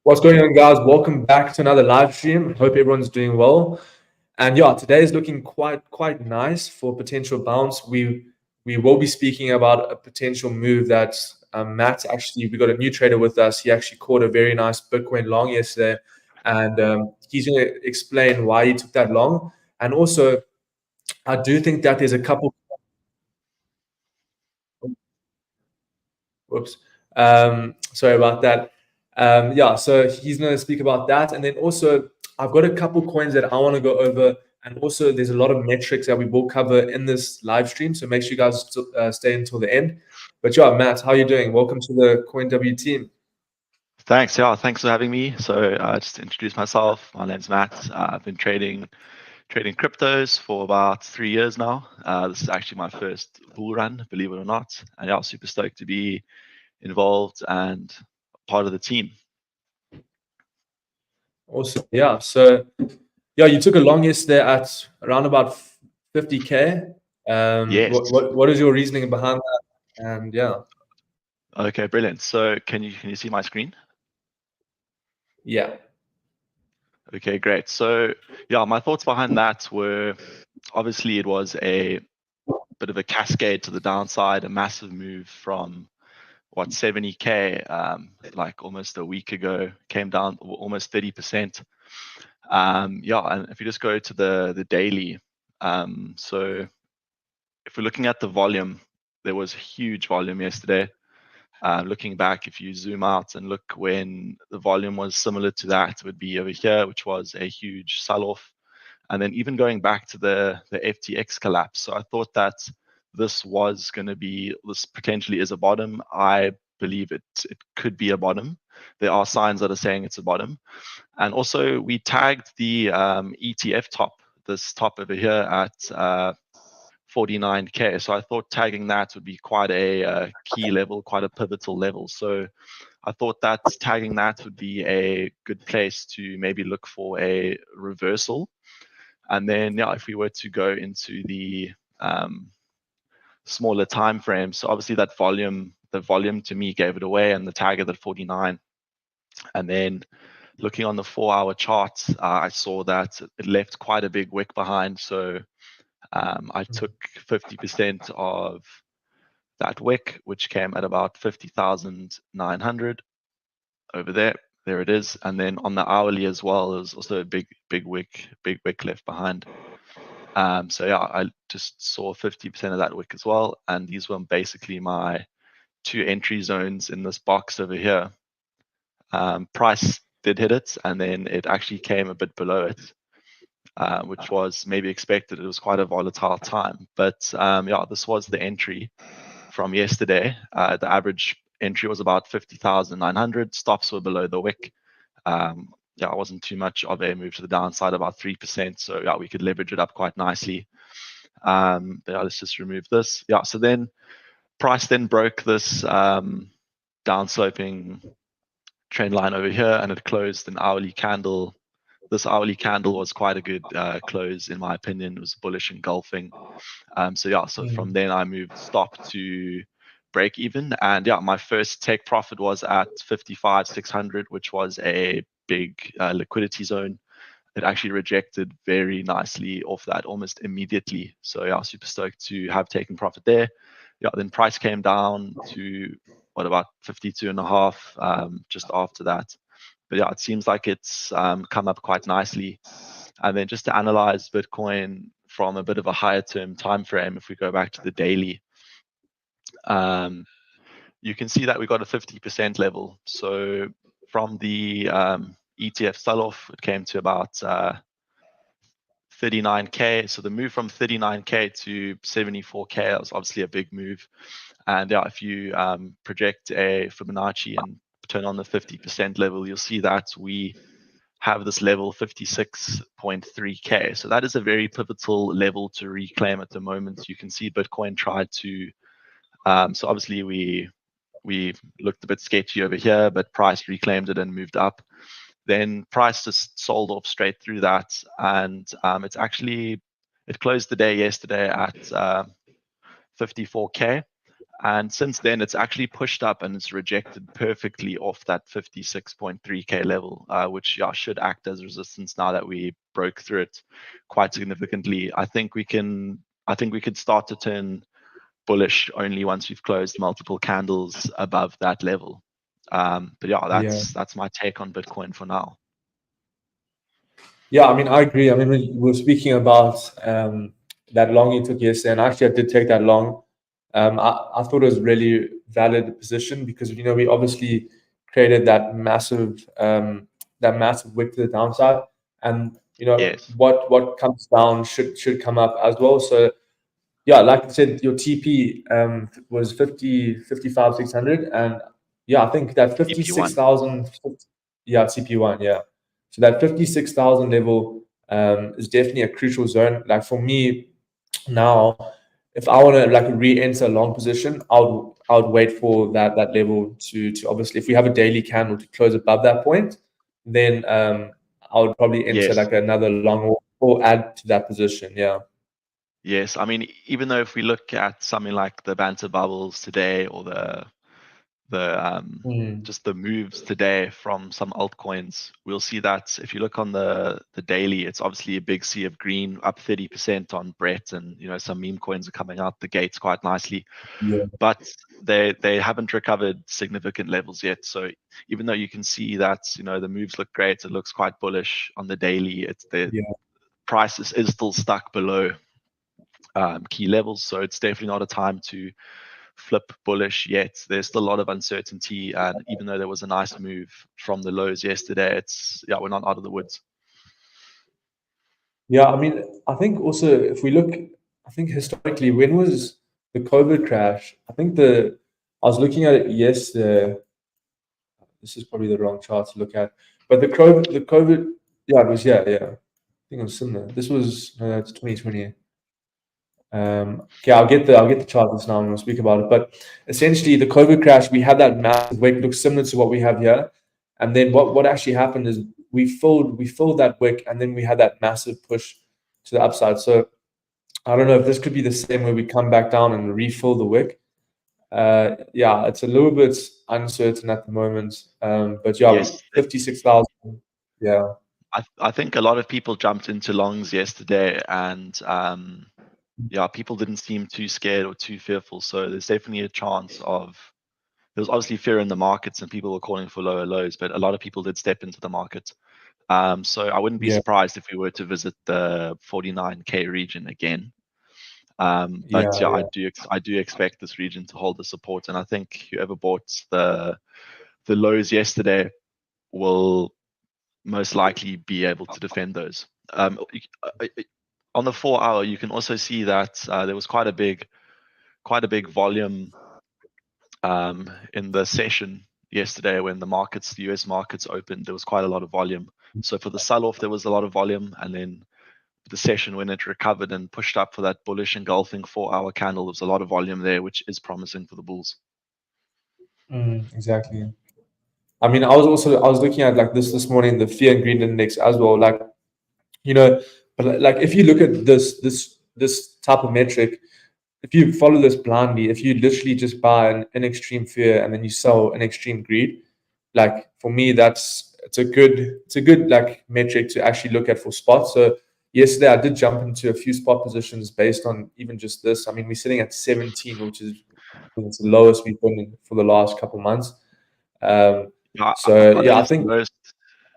What's going on, guys? Welcome back to another live stream. Hope everyone's doing well. And yeah, today is looking quite nice for potential bounce. We will be speaking about a potential move that Matt actually, we got a new trader with us. He actually caught a very nice Bitcoin long yesterday, and he's going to explain why he took that long. And also, I do think that there's a couple. Whoops. Sorry about that. Yeah, so he's going to speak about that. And then also, I've got a couple coins that I want to go over. And also, there's a lot of metrics that we will cover in this live stream. So make sure you guys stay until the end. But yeah, Matt, how are you doing? Welcome to the CoinW team. Thanks. Yeah, thanks for having me. So just to introduce myself, my name's Matt. I've been trading cryptos for about 3 years now. This is actually my first bull run, believe it or not. And yeah, super stoked to be involved and part of the team. Awesome. Yeah. So yeah, you took a long yesterday at around about 50K. Yes. What is your reasoning behind that? And yeah. Okay, brilliant. So can you see my screen? Yeah. Okay, great. So yeah, my thoughts behind that were obviously it was a bit of a cascade to the downside, a massive move from 70K like almost a week ago, came down almost 30%. Yeah, and if you just go to the daily, so if we're looking at the volume, there was huge volume yesterday. Looking back, if you zoom out and look when the volume was similar to that, it would be over here, which was a huge sell-off. And then even going back to the FTX collapse. So I thought that this was going to be, this potentially is a bottom. I believe it could be a bottom. There are signs that are saying it's a bottom. And also we tagged the ETF top, this top over here at 49K. So I thought tagging that would be quite a key level, quite a pivotal level. So I thought that tagging that would be a good place to maybe look for a reversal. And then, yeah, if we were to go into the smaller time frames, so obviously that volume, the volume to me gave it away, and the tag at 49. And then looking on the 4-hour chart, I saw that it left quite a big wick behind. So I took 50% of that wick, which came at about 50,900 over there. There it is. And then on the hourly as well, there's also a big wick left behind. So yeah, I just saw 50% of that wick as well. And these were basically my 2 entry zones in this box over here. Price did hit it, and then it actually came a bit below it, which was maybe expected. It was quite a volatile time. But yeah, this was the entry from yesterday. The average entry was about 50,900. Stops were below the wick. Yeah, it wasn't too much of a move to the downside, about 3%. So yeah, we could leverage it up quite nicely. But yeah, let's just remove this. Yeah, so then price then broke this downsloping trend line over here, and it closed an hourly candle. This hourly candle was quite a good close, in my opinion. It was bullish engulfing. So yeah, so from then I moved stop to break even, and yeah, my first take profit was at 55,600, which was a big liquidity zone. It actually rejected very nicely off that almost immediately. So yeah, super stoked to have taken profit there. Yeah, then price came down to what, about 52.5 just after that. But yeah, it seems like it's come up quite nicely. And then just to analyze Bitcoin from a bit of a higher term time frame, if we go back to the daily, you can see that we got a 50% level. So from the ETF sell-off, it came to about 39K. So the move from 39K to 74K was obviously a big move. And yeah, if you project a Fibonacci and turn on the 50% level, you'll see that we have this level 56.3K. So that is a very pivotal level to reclaim at the moment. You can see Bitcoin tried to, so obviously we looked a bit sketchy over here, but price reclaimed it and moved up. Then price just sold off straight through that, and it closed the day yesterday at 54K, And since then, it's actually pushed up and it's rejected perfectly off that 56.3K level, which should act as resistance now that we broke through it quite significantly. I think we could start to turn bullish only once we've closed multiple candles above that level. But that's my take on Bitcoin for now. Yeah, I mean, I agree. I mean, we were speaking about that long you took yesterday, and actually, I did take that long. I thought it was really valid position because we obviously created that massive wick to the downside, and Yes. what comes down should come up as well. So yeah, like I said, your TP was 55,600, and yeah, I think that TP1. 56,000, yeah, TP1, yeah. So that 56,000 level is definitely a crucial zone. Like for me now, if I want to like re-enter a long position, I would wait for that level to obviously, if we have a daily candle to close above that point, then I would probably enter Yes. like another long or add to that position. Yeah. Yes. I mean, even though if we look at something like the Banter bubbles today or the just the moves today from some altcoins, we'll see that if you look on the daily, it's obviously a big sea of green, up 30% on Brett, and some meme coins are coming out the gates quite nicely. Yeah. But they haven't recovered significant levels yet. So even though you can see that the moves look great, it looks quite bullish on the daily. It's the price is still stuck below key levels, so it's definitely not a time to flip bullish yet. There's still a lot of uncertainty, and even though there was a nice move from the lows yesterday, we're not out of the woods. Yeah, I mean, I think also if we look, I think historically, when was the COVID crash? I was looking at it yesterday. This is probably the wrong chart to look at, but the COVID, yeah, it was, yeah. I think it was similar. This was, no, that's 2020. Okay, I'll get the chart this now and we'll speak about it. But essentially, the COVID crash, we had that massive wick, looks similar to what we have here. And then what actually happened is we filled that wick, and then we had that massive push to the upside. So I don't know if this could be the same where we come back down and refill the wick. Yeah, it's a little bit uncertain at the moment. But yeah, Yes, 56,000. Yeah. I think a lot of people jumped into longs yesterday, and people didn't seem too scared or too fearful. So there's definitely a chance of. There was obviously fear in the markets, and people were calling for lower lows, but a lot of people did step into the market. So I wouldn't be Yeah. surprised if we were to visit the 49K region again. Yeah. But I do expect this region to hold the support, and I think whoever bought the lows yesterday will most likely be able to defend those. On the 4-hour, you can also see that there was quite a big volume in the session yesterday when the US markets opened. There was quite a lot of volume. So for the sell-off, there was a lot of volume, and then the session when it recovered and pushed up for that bullish engulfing 4-hour candle, there was a lot of volume there, which is promising for the bulls. Exactly. I mean, I was looking at like this morning, the fear and greed index as well. Like, but like if you look at this type of metric, if you follow this blindly, if you literally just buy an extreme fear and then you sell an extreme greed, like for me, it's a good like metric to actually look at for spots. So yesterday I did jump into a few spot positions based on even just this. I mean, we're sitting at 17, which is it's the lowest we've been in for the last couple of months. So yeah, I think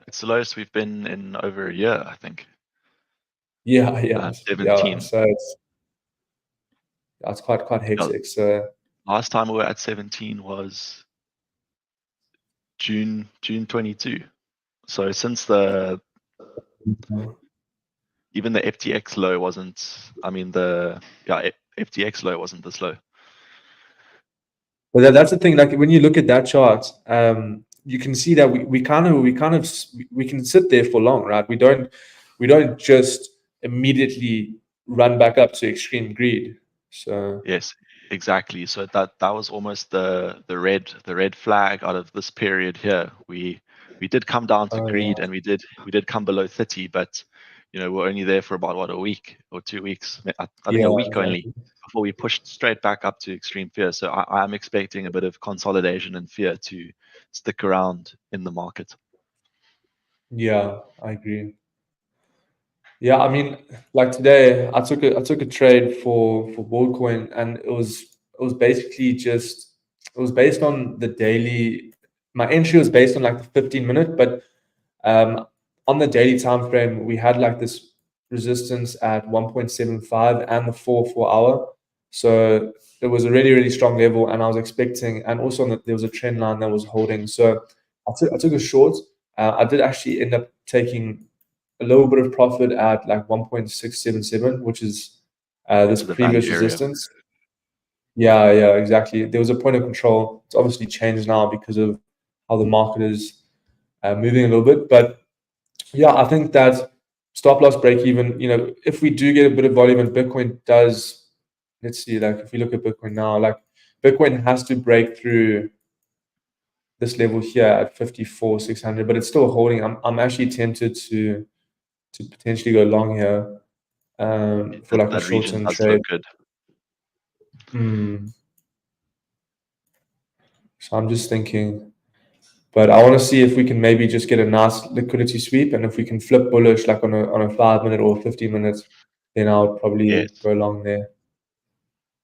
it's the lowest we've been in over a year, I think. Yeah. 17. So it's quite hectic. So last time we were at 17 was June 22. So since even the FTX low wasn't. I mean FTX low wasn't this low. But that's the thing. Like when you look at that chart, you can see that we can sit there for long, right? We don't just immediately run back up to extreme greed. So yes, exactly. So that was almost the red flag out of this period here. We did come down to greed, and we did come below 30, but we're only there for about what, a week or 2 weeks. I think Yeah, a week only exactly. before we pushed straight back up to extreme fear. So I'm expecting a bit of consolidation and fear to stick around in the market. Yeah, I agree. Yeah, I mean, like today, I took a trade for Bitcoin, and it was basically just it was based on the daily. My entry was based on like the 15 minute, but on the daily time frame, we had like this resistance at 1.75 and the 4 hour. So it was a really, really strong level, and I was expecting, and also there was a trend line that was holding. So I took a short. I did actually end up taking a little bit of profit at like 1.677, which is this Into the value previous area. resistance. Yeah, yeah, exactly. There was a point of control. It's obviously changed now because of how the market is moving a little bit. But yeah, I think that stop loss break even, if we do get a bit of volume and Bitcoin does, let's see, like if we look at Bitcoin now, like Bitcoin has to break through this level here at 54,600, but it's still holding. I'm actually tempted to potentially go long here for like a That short region term does look trade. good. Hmm. So I'm just thinking, but I want to see if we can maybe just get a nice liquidity sweep, and if we can flip bullish like on a 5 minute or 15 minutes, then I would probably Yes. go long there.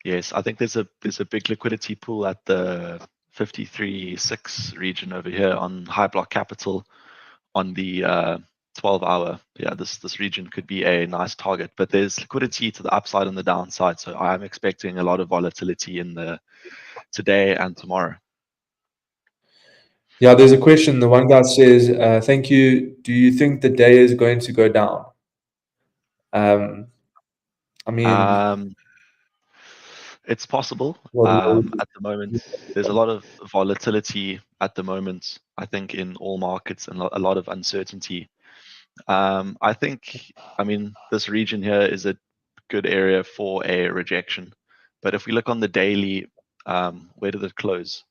Yes, I think there's a big liquidity pool at the 53.6 region over here on high block capital on the 12-hour. Yeah, this region could be a nice target, but there's liquidity to the upside and the downside. So I'm expecting a lot of volatility in the today and tomorrow. Yeah, there's a question. The one guy says, "Thank you. Do you think the day is going to go down?" Um, I mean, Um, it's possible. what? At the moment, there's a lot of volatility at the moment, I think, in all markets and a lot of uncertainty. I think, I mean, this region here is a good area for a rejection. But if we look on the daily, where did it close?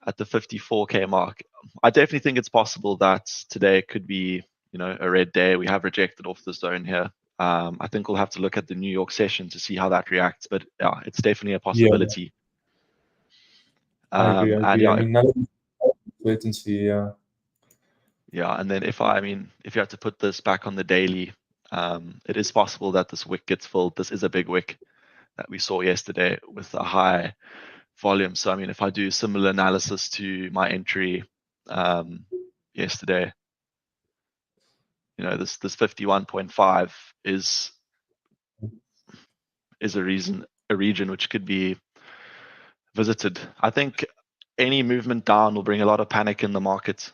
At the 54K mark. I definitely think it's possible that today could be, a red day. We have rejected off the zone here. I think we'll have to look at the New York session to see how that reacts. But yeah, it's definitely a Yeah, possibility. I agree. I And agree. I yeah, mean, none of uncertainty. Yeah, yeah, and then if you have to put this back on the daily, it is possible that this wick gets filled. This is a big wick that we saw yesterday with a high volume. So I mean, if I do similar analysis to my entry yesterday, this 51.5 is a region which could be visited. I think any movement down will bring a lot of panic in the market,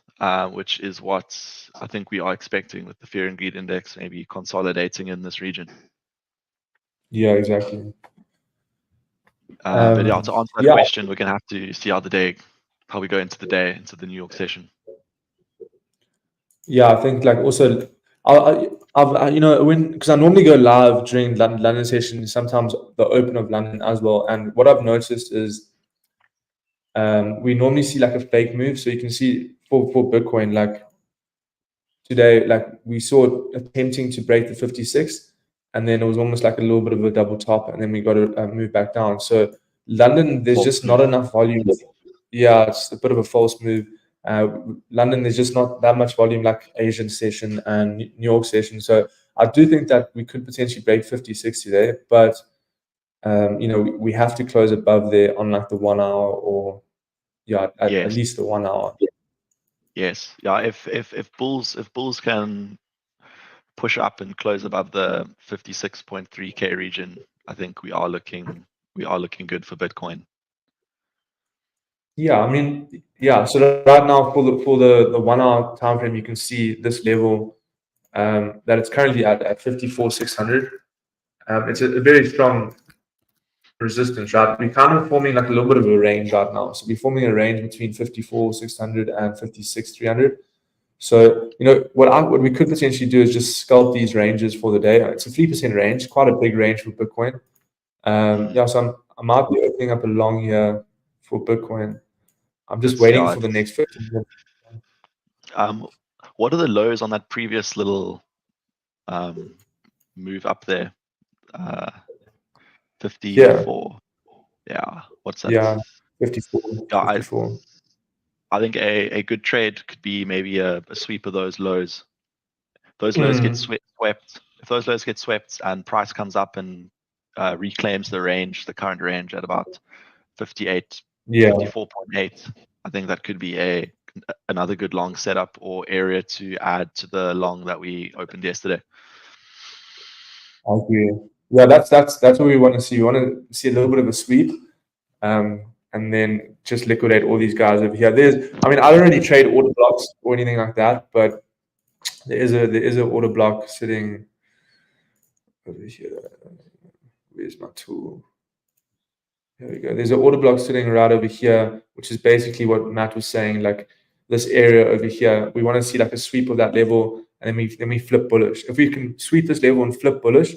which is what I think we are expecting with the fear and greed index maybe consolidating in this region. yeah, exactly. But yeah, to answer that Yeah, question, we're gonna have to see how we go into the day, into the New York session. yeah. I think like also, when because I normally go live during London session, sometimes the Open of London as well. And what I've noticed is we normally see like a fake move. So you can see for Bitcoin, like today, like we saw it attempting to break the 56, and then it was almost like a little bit of a double top, and then we got to move back down. So London, there's False just move. not enough volume. Yeah, it's a bit of a false move. London, there's just not that much volume like Asian session and New York session. So I do think that we could potentially break 56 today, but we have to close above there on like the 1 hour, or yeah, at Yes, least the 1 hour. yes, yeah. If bulls can push up and close above the 56.3K region, I think we are looking good for Bitcoin. Yeah, I mean, yeah. So right now, for the 1 hour time frame, you can see this level that it's currently at 54,600. It's a very strong resistance, right? We're kind of forming like a little bit of a range right now. So we're forming a range between 54,600 and 56,300. So what we could potentially do is just sculpt these ranges for the day. It's a 3% range, quite a big range for Bitcoin. Yeah, so I might be opening up a long here for Bitcoin. I'm just It's waiting yeah. for the next 15 minutes. Um, what are the lows on that previous little move up there. 54. Yeah, what's that? Yeah, 54. Yeah, 54. I think a good trade could be maybe a sweep of those lows. Those lows get swept. If those lows get swept and price comes up and reclaims the current range at about 58, Yeah, 54.8, I think that could be another good long setup or area to add to the long that we opened yesterday. I agree. Yeah, that's what we want to see. We want to see a little bit of a sweep, and then just liquidate all these guys over here. I don't really trade order blocks or anything like that, but there is an order block sitting over here. Where's my tool? There we go. There's an order block sitting right over here, which is basically what Matt was saying. Like this area over here, we want to see like a sweep of that level, and then we flip bullish. If we can sweep this level and flip bullish,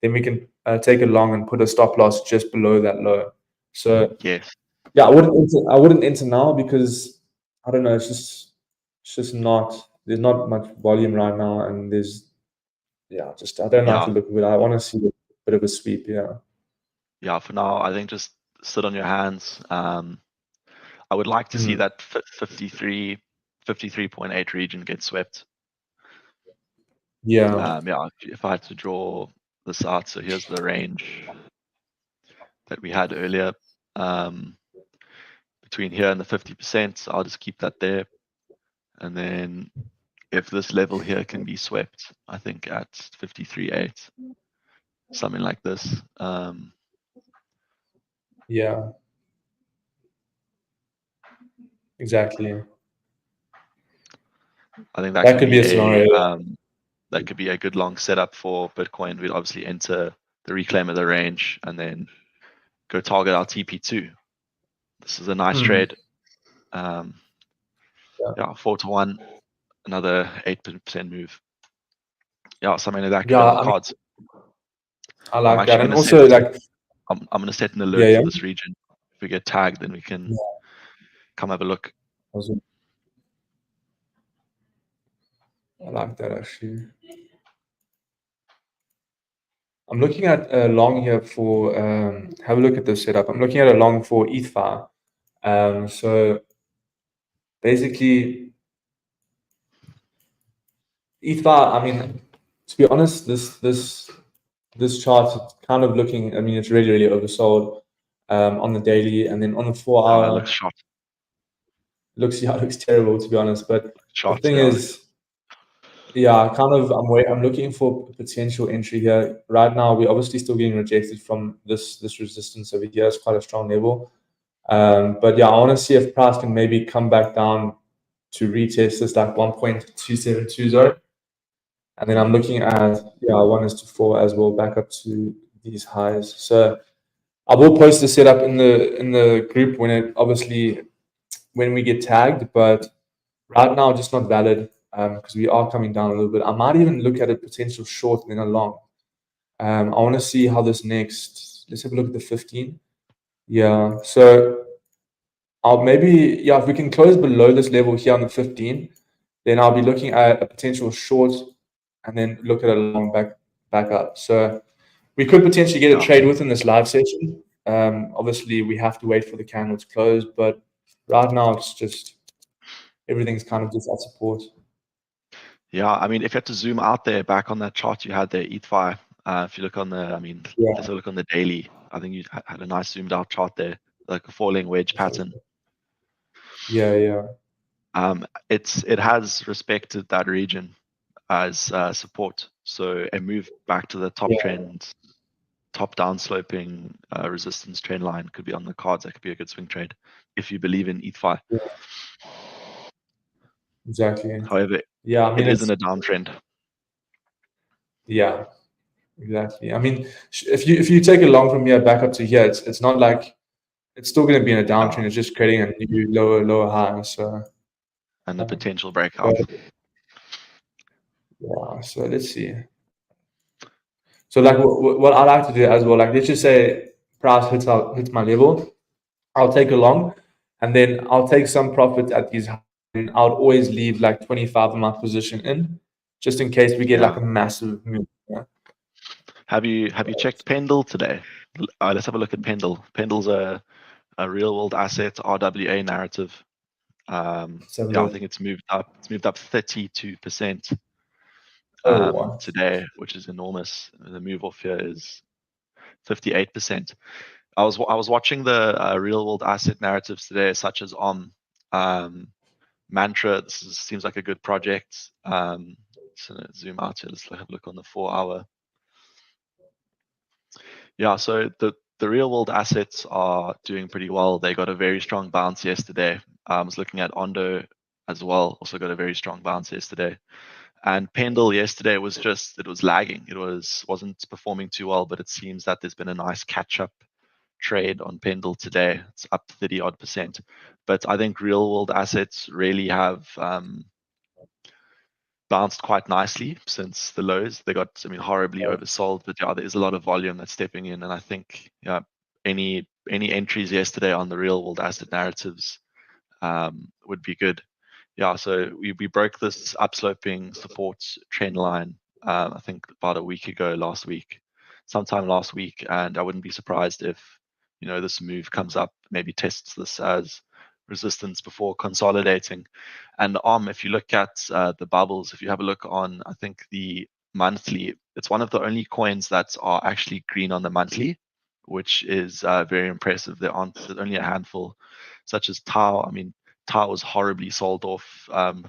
then we can take it long and put a stop loss just below that low. So yes, yeah, I wouldn't enter now because I don't know. It's just not. There's not much volume right now, and I don't know how to look at it. I want to see a bit of a sweep. Yeah. For now, I think just sit on your hands. I would like to see that 53.8 region get swept. Yeah. If I had to draw this out, so here's the range that we had earlier, between here and the 50%. So I'll just keep that there, and then if this level here can be swept, I think at 53.8, something like this. Yeah. Exactly. I think that could be a scenario. That could be a good long setup for Bitcoin. We'd obviously enter the reclaim of the range and then go target our TP2. This is a nice trade. 4-to-1, another 8% move. Yeah, something like that could be on the cards. I like that. And also, I'm going to set an alert for this region. If we get tagged, then we can come have a look. I like that actually. I'm looking at a long here for, have a look at this setup. I'm looking at a long for ETH5. So basically, ETH5, to be honest, this chart is kind of looking, it's really, really oversold on the daily, and then on the 4-hour. It looks short. It looks terrible, to be honest. But the thing is, I'm looking for potential entry here. Right now, we're obviously still getting rejected from this resistance over here. It's quite a strong level. But I want to see if price can maybe come back down to retest this like 1.2720. And then I'm looking at 1:4 as well, back up to these highs. So I will post the setup in the group when we get tagged, but right now just not valid because we are coming down a little bit. I might even look at a potential short and then a long. I want to see how this next. Let's have a look at the 15. Yeah, so I'll maybe if we can close below this level here on the 15, then I'll be looking at a potential short and then look at a long back up. So we could potentially get a trade within this live session. Obviously, we have to wait for the candle to close, but right now it's just everything's kind of just at support. Yeah, if you had to zoom out there, back on that chart you had there, ETH5, if you look on the, let's look on the daily. I think you had a nice zoomed out chart there, like a falling wedge pattern. Yeah. It has respected that region as support. So a move back to the top trend, top down sloping resistance trend line could be on the cards. That could be a good swing trade if you believe in ETH5. Yeah. Exactly. However, it isn't a downtrend. Yeah, exactly. If you take it long from here back up to here, it's not like it's still going to be in a downtrend. It's just creating a new lower high. So and the potential breakout. Yeah. So let's see. So what I like to do as well, let's just say price hits my level, I'll take a long, and then I'll take some profit at these highs. And I'll always leave like 25 of my position in, just in case we get Yeah. like a massive move. Yeah? Have you checked Pendle today? Let's have a look at Pendle. Pendle's a real world asset RWA narrative. So Yeah, I think it's moved up. It's moved up 32% oh, today, which is enormous. The move off here is 58%. I was watching the real world asset narratives today, such as Mantra. Seems like a good project. So let's zoom out here. Let's have a look on the 4-hour. Yeah, so the real world assets are doing pretty well. They got a very strong bounce yesterday. I was looking at Ondo as well, also got a very strong bounce yesterday. And Pendle yesterday was it was lagging. It wasn't performing too well, but it seems that there's been a nice catch up trade on Pendle today. It's up 30 odd percent. But I think real world assets really have bounced quite nicely since the lows. They got, horribly oversold, but yeah, there's a lot of volume that's stepping in, and I think any entries yesterday on the real world asset narratives would be good. Yeah, so we broke this upsloping support trend line. I think about a week ago, sometime last week, and I wouldn't be surprised if this move comes up, maybe tests this as resistance before consolidating. And if you look at the bubbles, if you have a look on, I think the monthly, it's one of the only coins that are actually green on the monthly, which is very impressive. There's only a handful, such as Tau. Tau was horribly sold off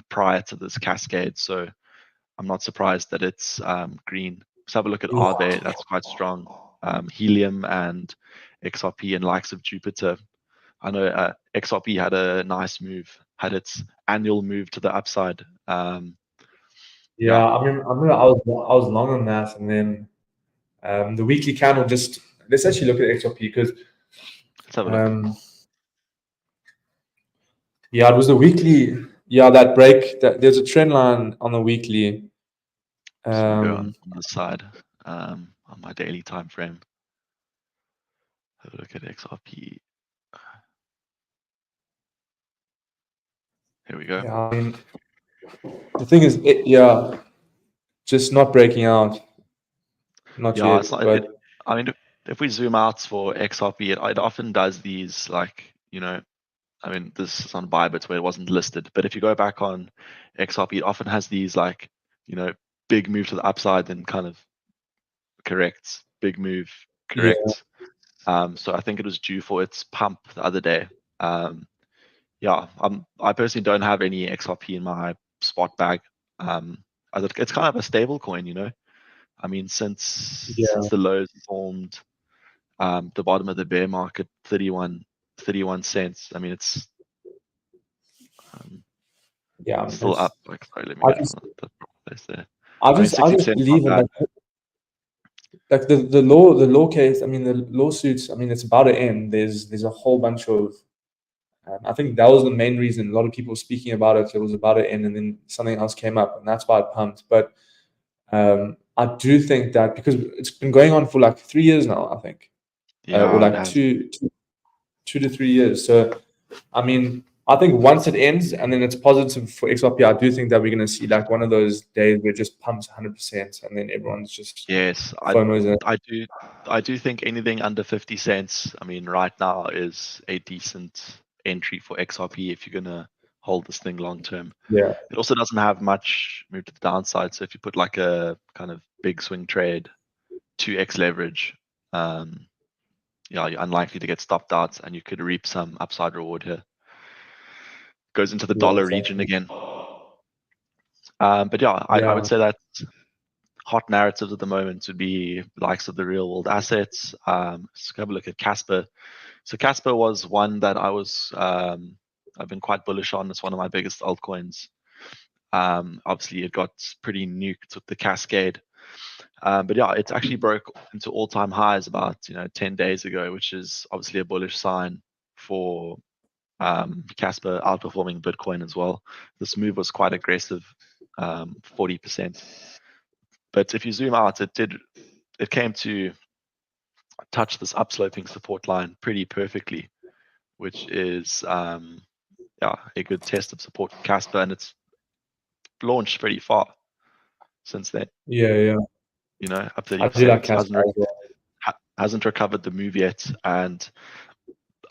prior to this cascade, so I'm not surprised that it's green. Let's have a look at Aave. That's quite strong. Helium and XRP and likes of Jupiter. I know XRP had a nice move, had its annual move to the upside. yeah. I remember I was long on that, and then the weekly candle just. Let's actually look at XRP because. Let's have a look. Yeah, it was the weekly. Yeah, that break. There's a trend line on the weekly. Just gonna go on the side on my daily time frame. Have a look at XRP. Here we go. Yeah, the thing is, just not breaking out. Not yet, It's not. but If we zoom out for XRP, it often does these this is on Bybit where it wasn't listed, but if you go back on XRP, it often has these big move to the upside, then kind of corrects, big move, yeah, corrects. So I think it was due for its pump the other day. I personally don't have any XRP in my spot bag. It's kind of a stable coin, since the lows formed, the bottom of the bear market, 31 cents. It's still up. Sorry, let me get the place there. I just 60% believe in like the law case. The lawsuits. It's about to end. There's a whole bunch of. I think that was the main reason a lot of people were speaking about it. It was about to end, and then something else came up, and that's why it pumped. But I do think that because it's been going on for like 3 years now, I think, or like 2 to 3 years. So, I think once it ends and then it's positive for XRP, I do think that we're going to see like one of those days where it just pumps 100%, and then everyone's just FOMO's in. I do think anything under 50 cents. Right now is a decent entry for XRP if you're gonna hold this thing long term. Yeah. It also doesn't have much move to the downside. So if you put like a kind of big swing trade, 2x leverage, you're unlikely to get stopped out, and you could reap some upside reward here. Goes into the dollar region again. But I would say that hot narratives at the moment would be the likes of the real world assets. Let's have a look at Casper. So Casper was one that I've been quite bullish on. It's one of my biggest altcoins. Obviously, it got pretty nuked with the cascade. But it's actually broke into all-time highs about 10 days ago, which is obviously a bullish sign for Casper outperforming Bitcoin as well. This move was quite aggressive, 40%. But if you zoom out, it came to touch this upsloping support line pretty perfectly, which is a good test of support for Casper, and it's launched pretty far. since then. Yeah. Up I do like 30%. Casper as well. Hasn't recovered the move yet, and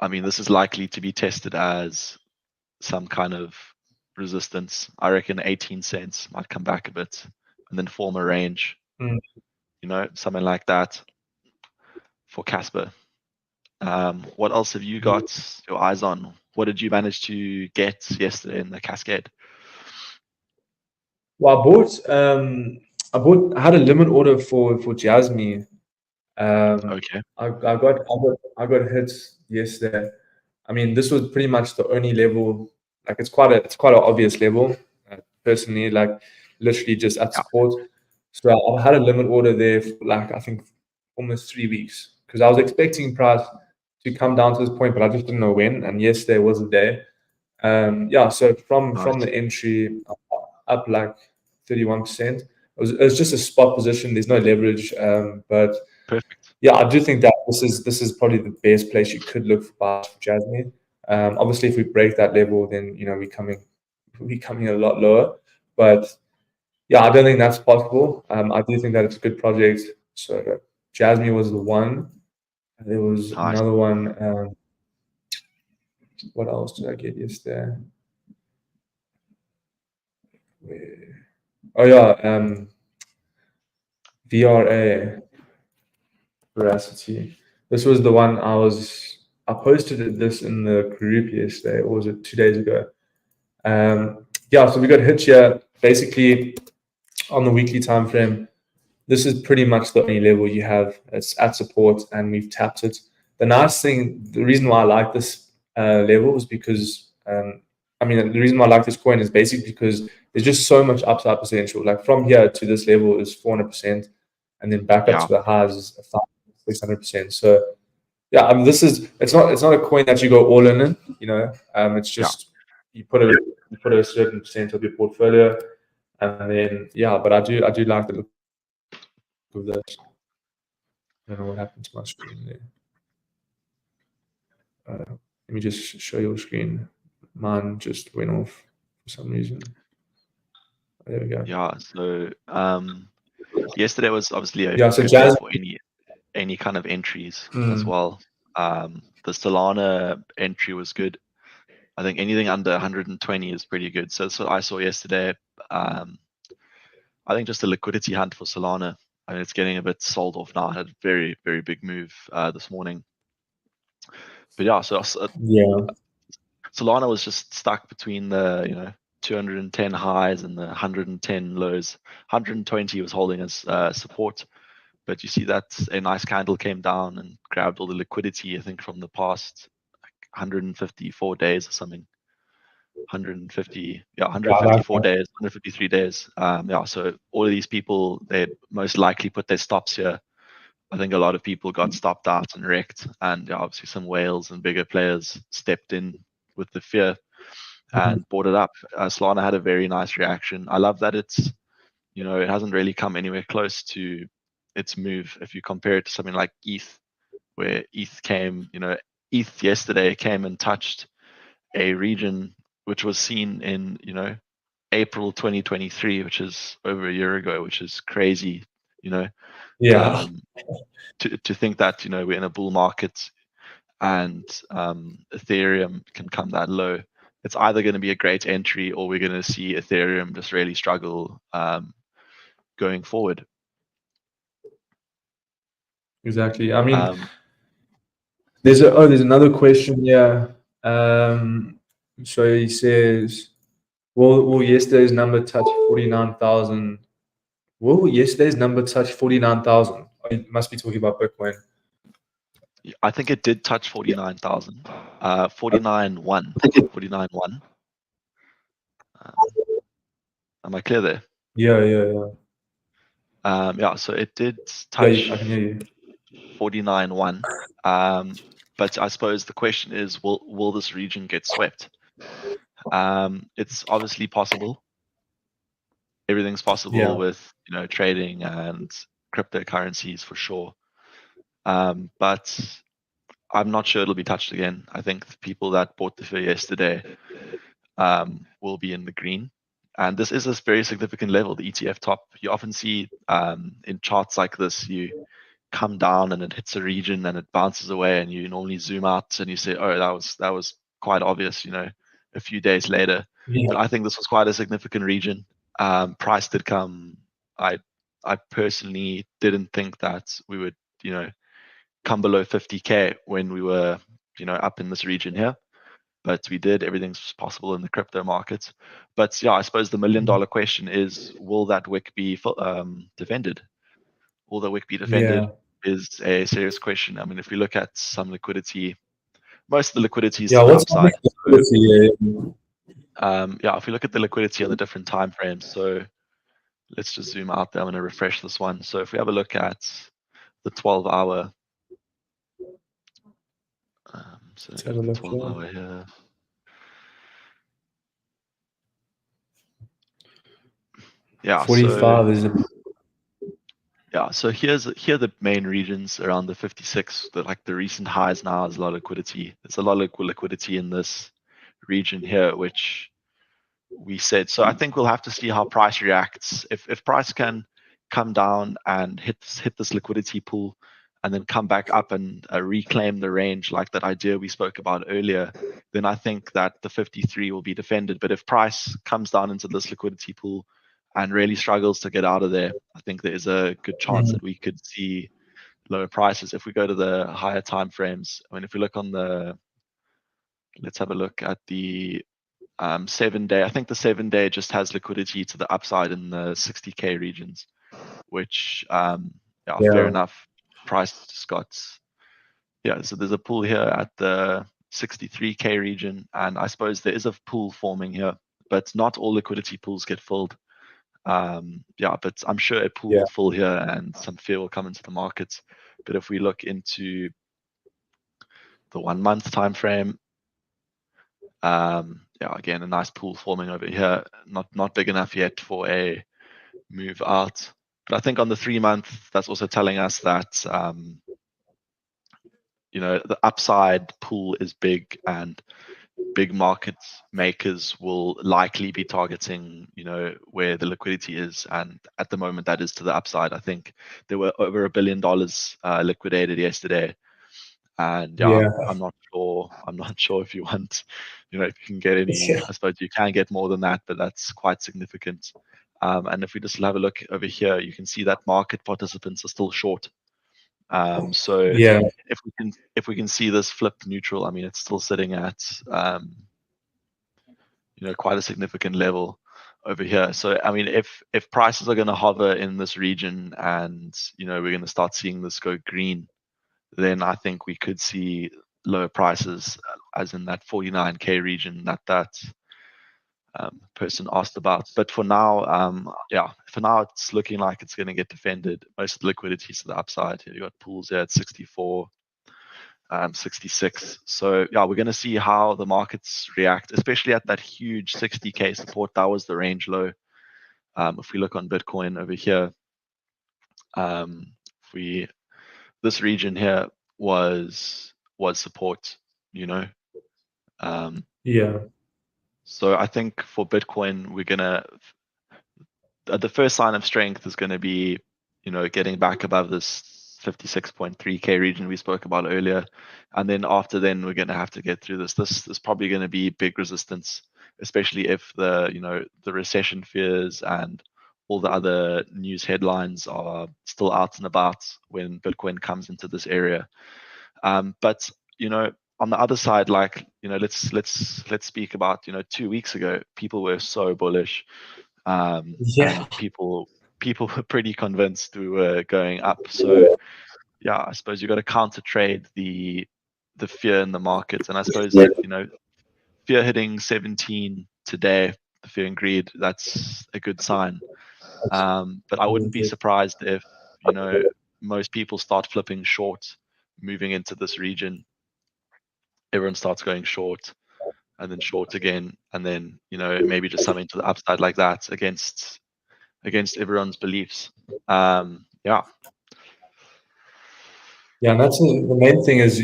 I mean this is likely to be tested as some kind of resistance. I reckon 18 cents might come back a bit, and then form a range. Mm. Something like that for Casper. What else have you got your eyes on? What did you manage to get yesterday in the Cascade? Well, I had a limit order for Jasmine. Okay. I got hit yesterday. I mean, this was pretty much the only level. Like, it's quite an obvious level. Personally, like, literally just at Yeah. support. So I had a limit order there for, like, I think almost 3 weeks, because I was expecting price to come down to this point, but I just didn't know when. And yesterday was the day. So from Nice. the entry up like 31%. It was just a spot position. There's no leverage, but Perfect. yeah, I do think that this is probably the best place you could look for buys for Jasmine. Obviously, if we break that level, then we're coming a lot lower. But yeah, I don't think that's possible. I do think that it's a good project. So Jasmine was the one. There was Nice. another one. What else did I get yesterday? Oh yeah, VRA Veracity. This was the one I posted this in the group yesterday, or was it 2 days ago? So we got hit here basically on the weekly time frame. This is pretty much the only level you have. It's at support, and we've tapped it. The reason why I like this level is because, the reason why I like this coin is basically because there's just so much upside potential. Like, from here to this level is 400%, and then back up Yeah. to the highs is 600%. So yeah, it's not a coin that you go all in. It's just you put a certain percent of your portfolio, and then but I do like the look of this. I don't know what happened to my screen there. Let me just show your screen. Mine just went off for some reason. There we go. Yeah. So yesterday was obviously a Yeah, so good day Jazz. for any kind of entries as Mm, well. The Solana entry was good. I think anything under 120 is pretty good. So I saw yesterday. I think just a liquidity hunt for Solana. I mean, it's getting a bit sold off now. I had a very, very big move this morning. But yeah, so yeah. Solana was just stuck between the 210 highs and the 110 lows. 120 was holding as support, but you see that a nice candle came down and grabbed all the liquidity. I think from the past 154 days or something. 150, yeah, 154 days, 153 days. So all of these people, they most likely put their stops here. I think a lot of people got stopped out and wrecked, and obviously some whales and bigger players stepped in with the fear and bought it up. Solana had a very nice reaction. I love that it hasn't really come anywhere close to its move. If you compare it to something like ETH, where ETH yesterday came and touched a region which was seen in April 2023, which is over a year ago, which is crazy. Yeah. To think that we're in a bull market and Ethereum can come that low. It's either going to be a great entry or we're going to see Ethereum just really struggle going forward. Exactly. I mean, there's another question here. So he says, will yesterday's number touch 49,000? Will yesterday's number touch 49,000? You must be talking about Bitcoin. I think it did touch 49,000. 49.1. 49.1. Am I clear there? Yeah. So it did Yeah, touch I can hear you. 49.1. But I suppose the question is, will this region get swept? It's obviously possible. Everything's possible with trading and cryptocurrencies for sure. But I'm not sure it'll be touched again. I think the people that bought the fear yesterday will be in the green, And this is a very significant level, the ETF top. You often see in charts like this, you come down and it hits a region and it bounces away, and you normally zoom out and you say, oh, that was quite obvious, a few days later. Yeah. But I think this was quite a significant region. Price did come. I personally didn't think that we would, come below 50K when we were, up in this region here. But we did. Everything's possible in the crypto markets. But yeah, I suppose the $1 million question is, will that wick be defended? Will the wick be defended? Yeah. Is a serious question. I mean, if we look at some liquidity, most of the liquidity is Yeah. to the What's upside. the liquidity? If we look at the liquidity on the different time frames, so let's just zoom out there. I'm going to refresh this one. So if we have a look at the 12-hour, so Let's have a look 12-hour here. Yeah, 45 is so here are the main regions around the 56. The recent highs now is a lot of liquidity. There's a lot of liquidity in this region here, which we said. So I think we'll have to see how price reacts. If price can come down and hit this liquidity pool, and then come back up and reclaim the range, like that idea we spoke about earlier, then I think that the 53 will be defended. But if price comes down into this liquidity pool and really struggles to get out of there, I think there is a good chance that we could see lower prices. If we go to the higher time frames, I mean, if we look on let's have a look at the 7-day. I think the 7-day just has liquidity to the upside in the 60K regions, which fair enough. Price just got so there's a pool here at the 63K region, and I suppose there is a pool forming here, but not all liquidity pools get filled. But I'm sure a pool will fill here and some fear will come into the markets. But if we look into the 1 month time frame, again, a nice pool forming over here. Not big enough yet for a move out. But I think on the 3 month, that's also telling us that the upside pool is big, and big market makers will likely be targeting where the liquidity is, and at the moment that is to the upside. I think there were over $1 billion liquidated yesterday, and I'm not sure if you want, if you can get any. I suppose you can get more than that, but that's quite significant. And if we just have a look over here, you can see that market participants are still short. So if we can see this flip neutral, I mean, it's still sitting at quite a significant level over here. So I mean, if prices are going to hover in this region, and we're going to start seeing this go green, then I think we could see lower prices, as in that 49K region that person asked about. But for now, it's looking like it's going to get defended. Most of the liquidity is to the upside. You got pools there at 64, 66. So we're going to see how the markets react, especially at that huge 60K support. That was the range low. If we look on Bitcoin over here, this region here was support, So I think for Bitcoin, the first sign of strength is going to be, getting back above this 56.3K region we spoke about earlier. And then after then, we're going to have to get through this. This is probably going to be big resistance, especially if the recession fears and all the other news headlines are still out and about when Bitcoin comes into this area. But on the other side, let's speak about 2 weeks ago, people were so bullish, and people were pretty convinced we were going up. So I suppose you got to counter trade the fear in the markets, and I suppose fear hitting 17 today, the fear and greed, that's a good sign. But I wouldn't be surprised if most people start flipping short, moving into this region. Everyone starts going short, and then short again, and then maybe just something to the upside like that against everyone's beliefs. And that's the main thing is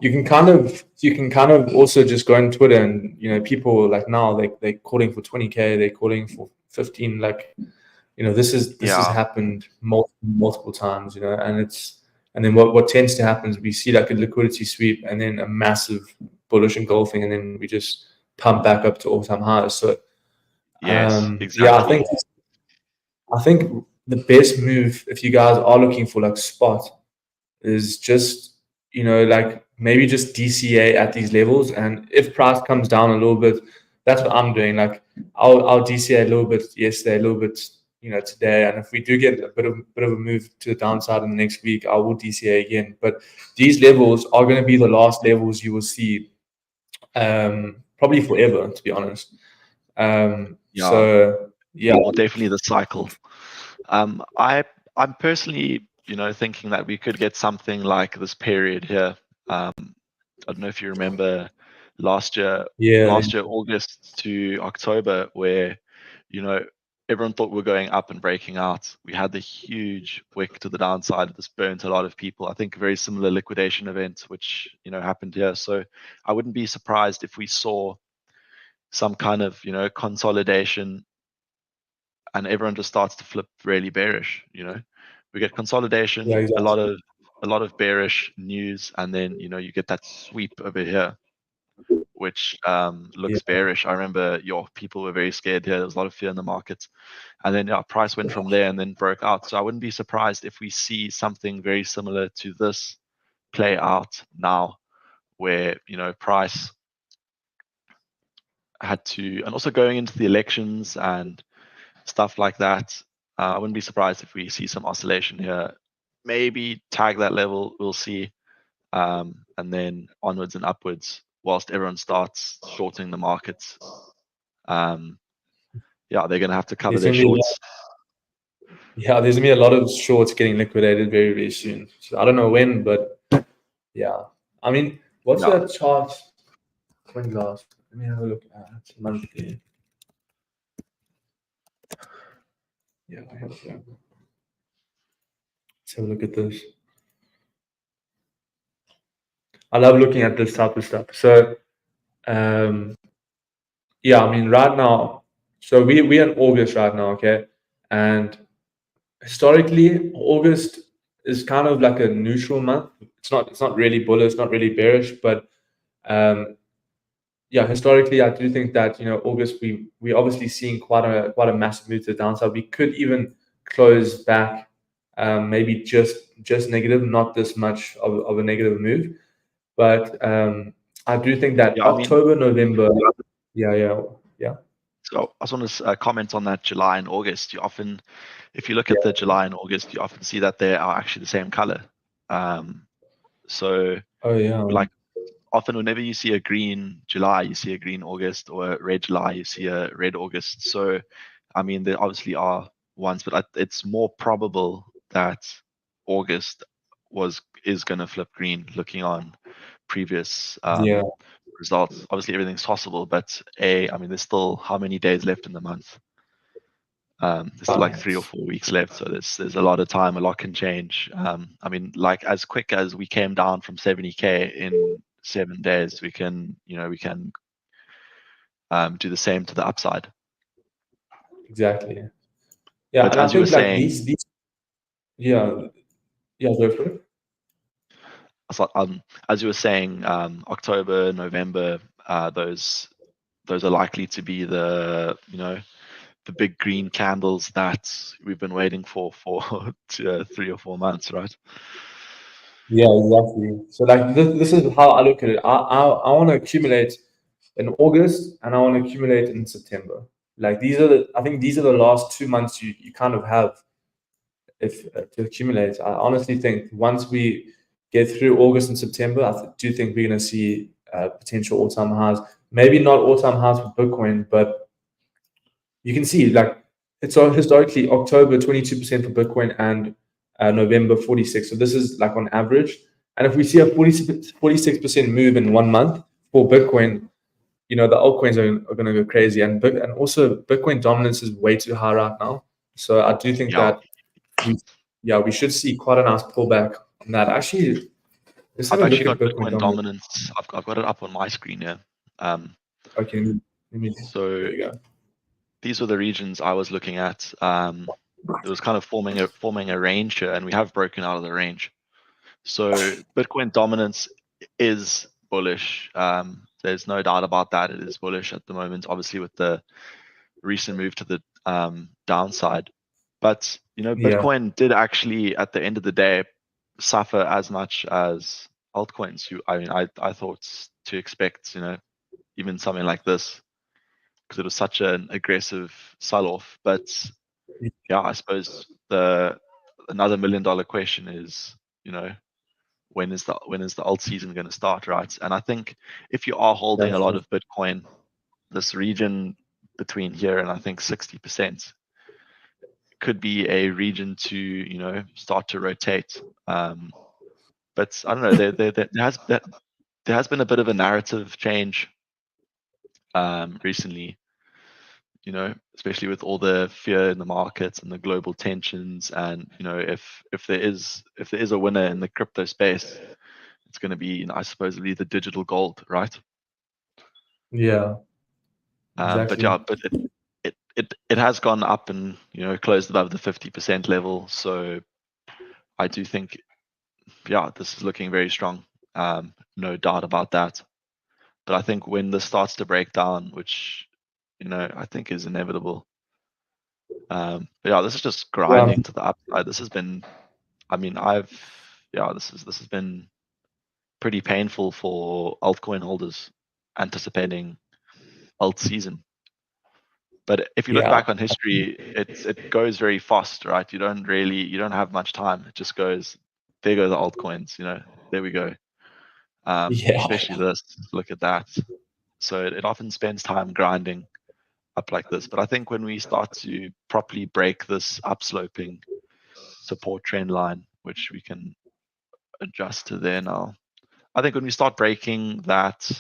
you can kind of also just go on Twitter and people like now they're calling for 20K, they're calling for 15. Like this has Yeah. happened multiple times, and then what tends to happen is we see like a liquidity sweep and then a massive bullish engulfing, and then we just pump back up to all-time highs. So Yes, yeah, exactly. I think the best move if you guys are looking for like spot is just like maybe just DCA at these levels, and if price comes down a little bit, that's what I'm doing. Like I'll DCA a little bit yesterday, a little bit today, and if we do get a bit of a move to the downside in the next week, I will DCA again. But these levels are going to be the last levels you will see, probably forever, to be honest. Yeah, So yeah, well, definitely the cycle. I'm personally, thinking that we could get something like this period here. I don't know if you remember last year, yeah, August to October, where, you know, everyone thought we were going up and breaking out. We had the huge wick to the downside. This burnt a lot of people. I think a very similar liquidation event, which, happened here. So I wouldn't be surprised if we saw some kind of, consolidation and everyone just starts to flip really bearish. We get yeah, consolidation, a lot exactly. of bearish news, and then you get that sweep over here, which Yeah, looks bearish. I remember your people were very scared here. There was a lot of fear in the market, and then price went from there and then broke out. So I wouldn't be surprised if we see something very similar to this play out now, where price had to, and also going into the elections and stuff like that. I wouldn't be surprised if we see some oscillation here. Maybe tag that level, we'll see, and then onwards and upwards whilst everyone starts shorting the markets. Yeah, they're going to have to cover there's their gonna be a lot, shorts. yeah, there's gonna be a lot of shorts getting liquidated very, very soon. So I don't know when, but yeah. I mean, what's Yeah, that chart? When last? Let me have a look at monthly. Yeah, I have that. Let's have a look at this. I love looking at this type of stuff. So, um, yeah, I mean, right now, so we're in August right now, okay, and historically, August is kind of like a neutral month. It's not really bullish, not really bearish, but um, yeah, historically, I do think that August we obviously seeing quite a massive move to the downside. We could even close back, maybe just negative, not this much of a negative move. But I do think that yeah. I mean, October, November, yeah, yeah, so I just want to comment on that July and August. If you look at the yeah. July and August, you often see that they are actually the same color. So Oh yeah, like often whenever you see a green July, you see a green August, or a red July, you see a red August. So, I mean, there obviously are ones, but it's more probable that August is going to flip green. Looking on previous yeah. results, obviously everything's possible, but I mean, there's still how many days left in the month? There's still like 3 or 4 weeks left, so there's a lot of time. A lot can change. I mean, like as quick as we came down from 70K in 7 days, we can do the same to the upside. Exactly. Yeah, But and I as you were think like saying, these yeah, yeah, go for it. as you were saying, October, November, those are likely to be the big green candles that we've been waiting for 3 or 4 months, right? Yeah, exactly. So like this is how I look at it. I want to accumulate in August and I want to accumulate in September. Like I think these are the last 2 months you kind of have if to accumulate. I honestly think once we get through August and September, do think we're going to see potential all-time highs. Maybe not all-time highs for Bitcoin, but you can see like it's historically October 22% for Bitcoin and November 46. So this is like on average. And if we see a 46% move in 1 month for Bitcoin, the altcoins are going to go crazy. And also Bitcoin dominance is way too high right now. So I do think Yeah, that we should see quite a nice pullback on that. Actually, Let's have I've a actually look at got Bitcoin Bitcoin dominance. dominance. I've got it up on my screen here. Okay, So there you go. these were the regions I was looking at. It was kind of forming a range here, and we have broken out of the range. So Bitcoin dominance is bullish. There's no doubt about that. It is bullish at the moment, obviously with the recent move to the downside. But Yeah, Bitcoin did actually, at the end of the day, suffer as much as altcoins. I thought to expect, even something like this, because it was such an aggressive sell-off. But yeah, I suppose another $1 million question is, when is the alt season going to start, right? And I think if you are holding a that's lot it. of Bitcoin, this region between here and I think 60% could be a region to start to rotate. But I don't know. There has been a bit of a narrative change recently. Especially with all the fear in the markets and the global tensions, and if there is a winner in the crypto space, it's going to be, I suppose, it'll be the digital gold, right? Yeah, But exactly. yeah, but it has gone up and closed above the 50% level. So I do think, yeah, this is looking very strong. No doubt about that. But I think when this starts to break down, which I think is inevitable. But yeah, this is just Yeah, grinding to the upside. This has been, I mean, this has been pretty painful for altcoin holders anticipating alt season. But if you look yeah, back on history, it goes very fast, right? You don't have much time. It just goes, there go the altcoins, there we go. yeah, Especially this, look at that. So it often spends time grinding up like this. But I think when we start to properly break this upsloping support trend line, which we can adjust to there now, I think when we start breaking that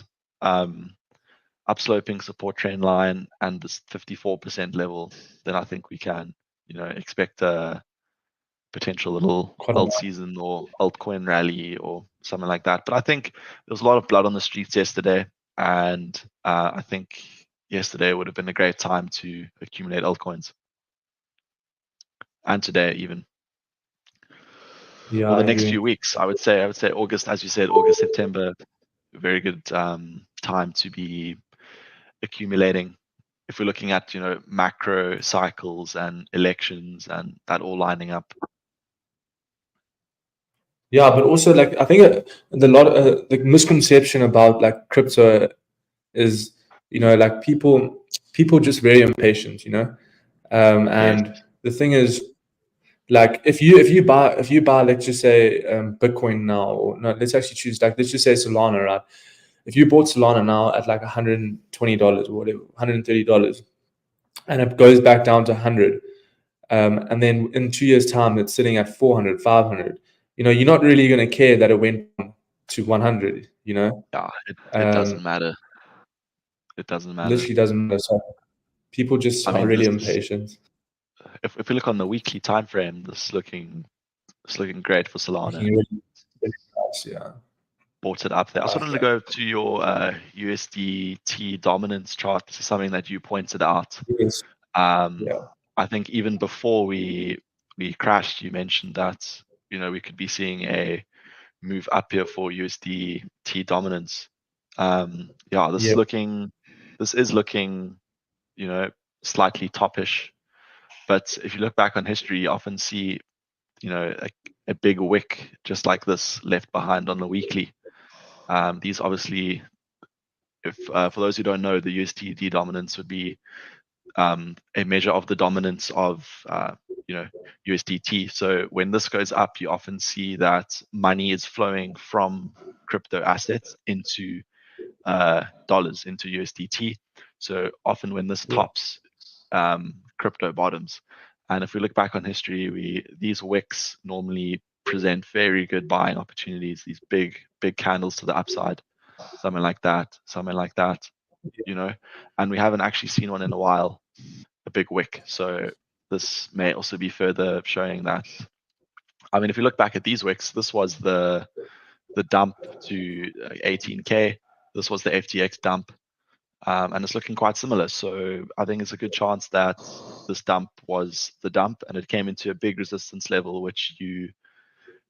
upsloping support trend line and this 54% level, then I think we can, expect a potential little quite a alt lot. season or altcoin rally or something like that. But I think there was a lot of blood on the streets yesterday, and I think yesterday would have been a great time to accumulate altcoins, and today even. Yeah, Or I the next agree. few weeks, I would say August, as you said, August, September, very good time to be accumulating. If we're looking at macro cycles and elections and that all lining up. Yeah, but also like I think the misconception about like crypto is like people just very impatient, Yes. and the thing is like if you buy let's just say Bitcoin now, or no, let's actually choose like let's just say Solana, right? If you bought Solana now at like $120 or whatever, $130, and it goes back down to 100, and then in 2 years time it's sitting at 400, 500, you're not really going to care that it went to 100. Yeah, it doesn't um, matter. It doesn't matter. literally doesn't matter. So people just I are mean, really this impatient. if we look on the weekly time frame, this is looking great for Solana. Making it really, really nice, yeah. Bought it up there. I I just like wanted to that. go to your USDT dominance chart. This is something that you pointed out. Yes. Um, Yeah. I think even before we crashed, you mentioned that we could be seeing a move up here for USDT dominance. Yeah, Yeah. this is looking, slightly toppish. But if you look back on history, you often see, a big wick just like this left behind on the weekly. These obviously, if for those who don't know, the USDT dominance would be a measure of the dominance of USDT. So when this goes up, you often see that money is flowing from crypto assets into dollars, into USDT. So often when this Yeah. tops, crypto bottoms. And if we look back on history, these wicks normally present very good buying opportunities. These big candles to the upside, something like that, something like that, and we haven't actually seen one in a while, a big wick. So this may also be further showing that. I mean, if you look back at these wicks, this was the the dump to 18K. This was the FTX dump, and it's looking quite similar. So I think it's a good chance that this dump was the dump, and it came into a big resistance level, which you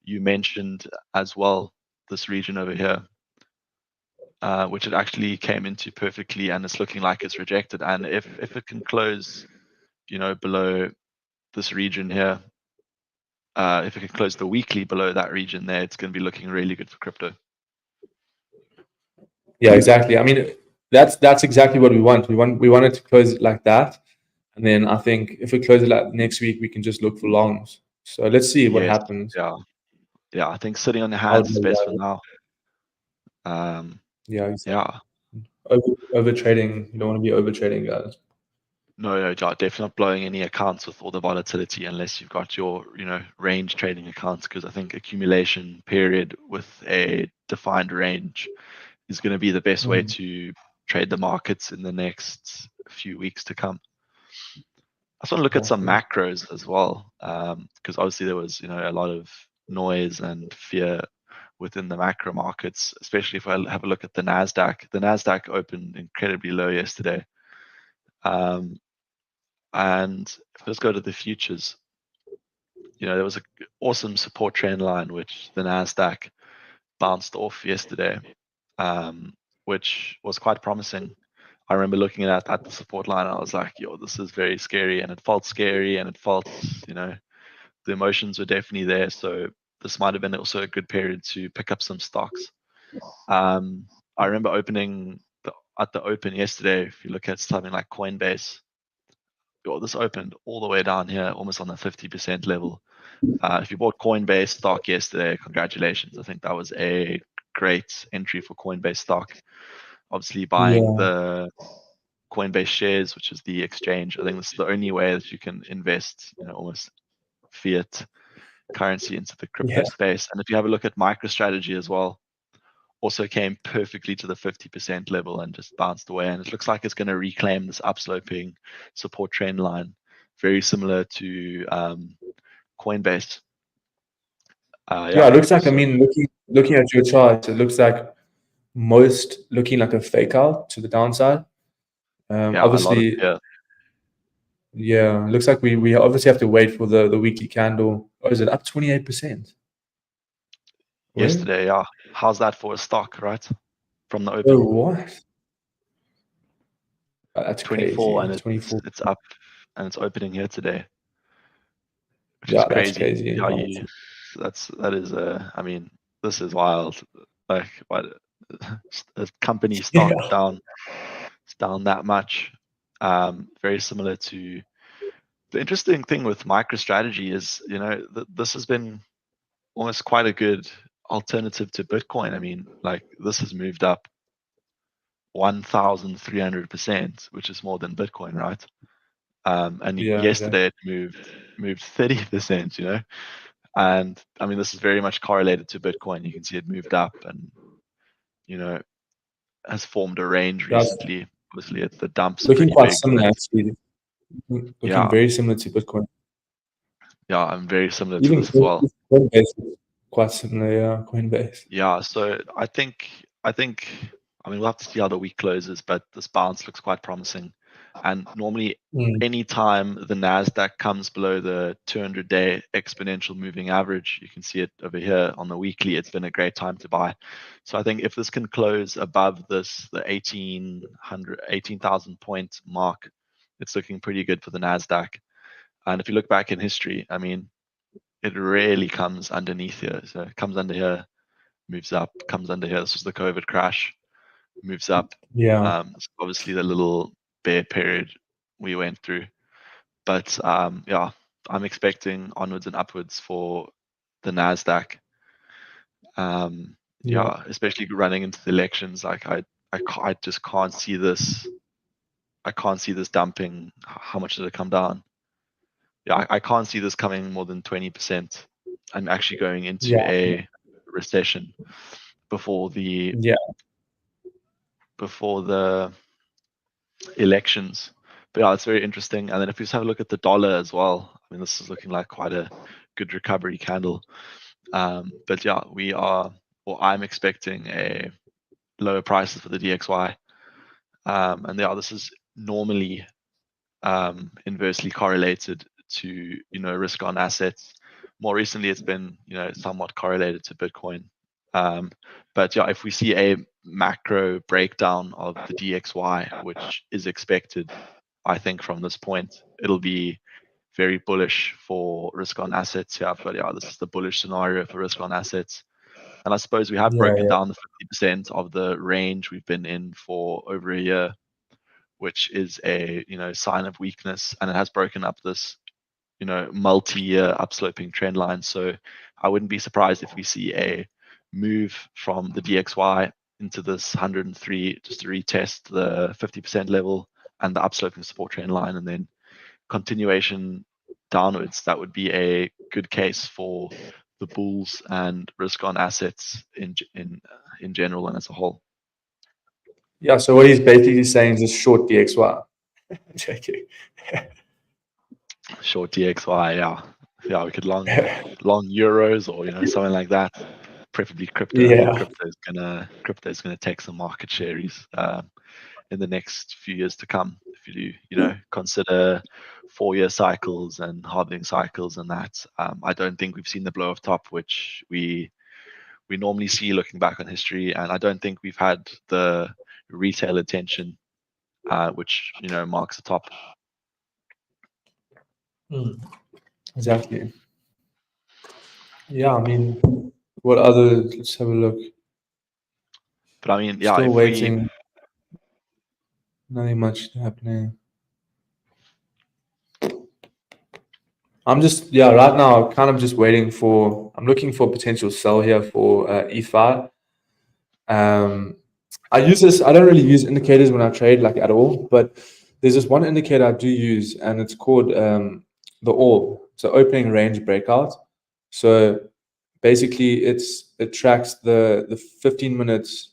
mentioned as well. This region over here, which it actually came into perfectly, and it's looking like it's rejected. And if it can close, below this region here, if it can close the weekly below that region there, it's going to be looking really good for crypto. Yeah, exactly. I mean, that's exactly what we want. We want it to close it like that, and then I think if we close it like next week, we can just look for longs. So let's see what Yes, happens. yeah. I think sitting on your I would hands is best for now. Yeah, exactly. Yeah. Over trading. You don't want to be over trading, guys. No, definitely not blowing any accounts with all the volatility unless you've got your, range trading accounts, because I think accumulation period with a defined range is going to be the best way to trade the markets in the next few weeks to come. I just want to look at some macros as well, because obviously there was, a lot of noise and fear within the macro markets, especially if I have a look at the Nasdaq. The Nasdaq opened incredibly low yesterday. And let's go to the futures. There was an awesome support trend line which the Nasdaq bounced off yesterday, which was quite promising. I remember looking at the support line, and I was like, "Yo, this is very scary," and it felt scary, and it felt, the emotions were definitely there. So this might have been also a good period to pick up some stocks. I remember opening at the open yesterday. If you look at something like Coinbase, this opened all the way down here, almost on the 50% level. If you bought Coinbase stock yesterday, congratulations. I think that was a great entry for Coinbase stock. Obviously, buying the Coinbase shares, which is the exchange. I think this is the only way that you can invest, almost fiat currency into the crypto space. And if you have a look at MicroStrategy as well, also came perfectly to the 50% level and just bounced away. And it looks like it's going to reclaim this upsloping support trend line, very similar to Coinbase. It looks like, I mean, looking at your chart, it looks like most looking like a fake out to the downside. Obviously, it looks like we obviously have to wait for the weekly candle. Oh, is it up 28%? Yesterday, yeah. How's that for a stock, right? From the open. Oh, what? That's 24, crazy. and 24. It's up, and it's opening here today, which is Yeah, crazy. that's crazy. Yeah, that is I mean, this is wild. Like, what a company stock down that much. Very similar to the interesting thing with MicroStrategy is, this has been almost quite a good alternative to Bitcoin. I mean, like, this has moved up 1,300%, which is more than Bitcoin, right? And yesterday it moved 30%, and I mean, this is very much correlated to Bitcoin. You can see it moved up and, has formed a range recently. Obviously, the dump's looking pretty quite big. Similar, actually. Looking very similar to Bitcoin. Yeah, I'm very similar to this as well. Coinbase is quite similar, yeah, Coinbase. Yeah, so I think, I mean, we'll have to see how the week closes, but this bounce looks quite promising. And normally, anytime the Nasdaq comes below the 200-day exponential moving average, you can see it over here on the weekly. It's been a great time to buy. So I think if this can close above this, the 18,000 point mark, it's looking pretty good for the Nasdaq. And if you look back in history, I mean, it rarely comes underneath here. So it comes under here, moves up, comes under here. This was the COVID crash, moves up. Yeah. Obviously the little bear period we went through. But yeah, I'm expecting onwards and upwards for the Nasdaq. Yeah, especially running into the elections. Like I just can't see this. I can't see this dumping. How much did it come down? Yeah, I can't see this coming more than 20%. I'm actually going into a recession before the elections. But yeah, it's very interesting. And then if you just have a look at the dollar as well, I mean, this is looking like quite a good recovery candle. But yeah, we are or I'm expecting a lower prices for the DXY. And yeah, this is normally inversely correlated to risk on assets. More recently, it's been somewhat correlated to Bitcoin. But yeah, if we see a macro breakdown of the DXY, which is expected, I think from this point, it'll be very bullish for risk on assets here. But yeah, this is the bullish scenario for risk on assets. And I suppose we have Yeah, broken yeah. down the 50% of the range we've been in for over a year, which is a sign of weakness, and it has broken up this multi-year upsloping trend line. So I wouldn't be surprised if we see a move from the DXY into this 103 just to retest the 50% level and the upsloping support trend line, and then continuation downwards. That would be a good case for the bulls and risk on assets in general and as a whole. Yeah, so what he's basically saying is just short DXY. Joking. Short DXY, yeah, we could long euros or something like that. Preferably crypto. I think Yeah. crypto's gonna take some market shares in the next few years to come. If you do consider 4-year cycles and halving cycles and that, I don't think we've seen the blow off top which we normally see looking back on history, and I don't think we've had the retail attention which marks a top. Exactly. Yeah, I mean, what other? Let's have a look. But I mean, yeah, Still if we waiting. Nothing much happening. I'm just, yeah, right now, kind of just waiting for, I'm looking for a potential sell here for ETH. I use this, I don't really use indicators when I trade like at all, but there's this one indicator I do use, and it's called the orb. So opening range breakout. So basically it tracks the 15 minutes.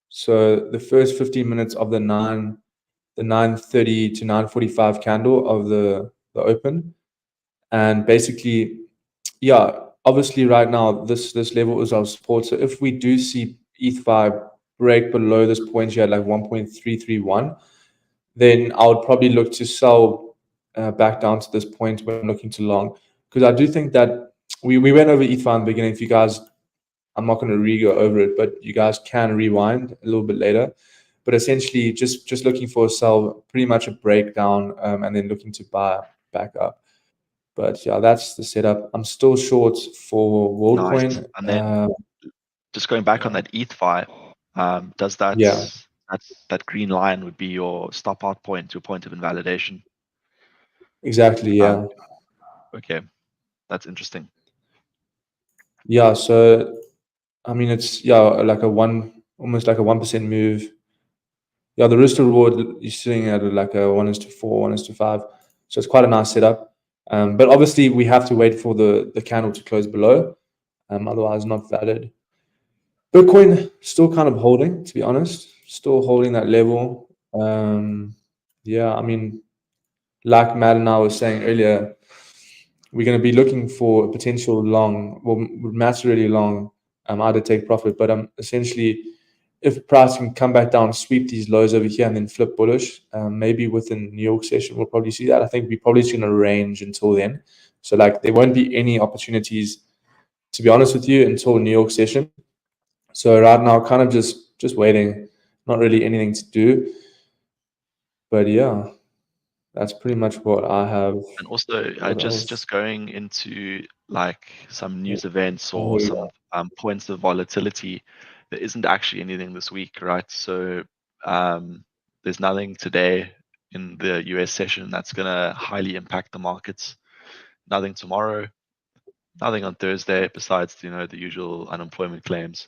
So the first 15 minutes of the 9:30 to 9:45 candle of the open. And basically, yeah, obviously right now this level is our support. So if we do see ETH5 break below this point here at like 1.331, then I would probably look to sell back down to this point when I'm looking to long. Because I do think that we went over ETH5 in the beginning. If you guys, I'm not going to re-go over it, but you guys can rewind a little bit later. But essentially, just looking for a sell, pretty much a breakdown, and then looking to buy back up. But yeah, that's the setup. I'm still short for nice. WorldCoin. And then just going back on Yeah. that ETH5, does Yeah, that green line would be your stop out point, your point of invalidation? exactly. Yeah. Okay, that's interesting. Yeah. So, I mean, it's, yeah, like almost like a 1% move. Yeah, the risk to reward, you're sitting at like a 1:4, 1:5. So it's quite a nice setup. But obviously, we have to wait for the candle to close below. Otherwise, not valid. Bitcoin still kind of holding, to be honest, still holding that level. Yeah, I mean, like Matt and I was saying earlier, we're going to be looking for a potential long, well, Matt's really long, either take profit, but essentially, if price can come back down, sweep these lows over here, and then flip bullish, maybe within New York session, we'll probably see that. I think we're probably just going to range until then. So, like, there won't be any opportunities, to be honest with you, until New York session. So right now, kind of just waiting, not really anything to do. But yeah, that's pretty much what I have. And also, What else? just going into like some news events Oh or yeah, some points of volatility, there isn't actually anything this week, right? So there's nothing today in the US session that's going to highly impact the markets. Nothing tomorrow, nothing on Thursday besides the usual unemployment claims,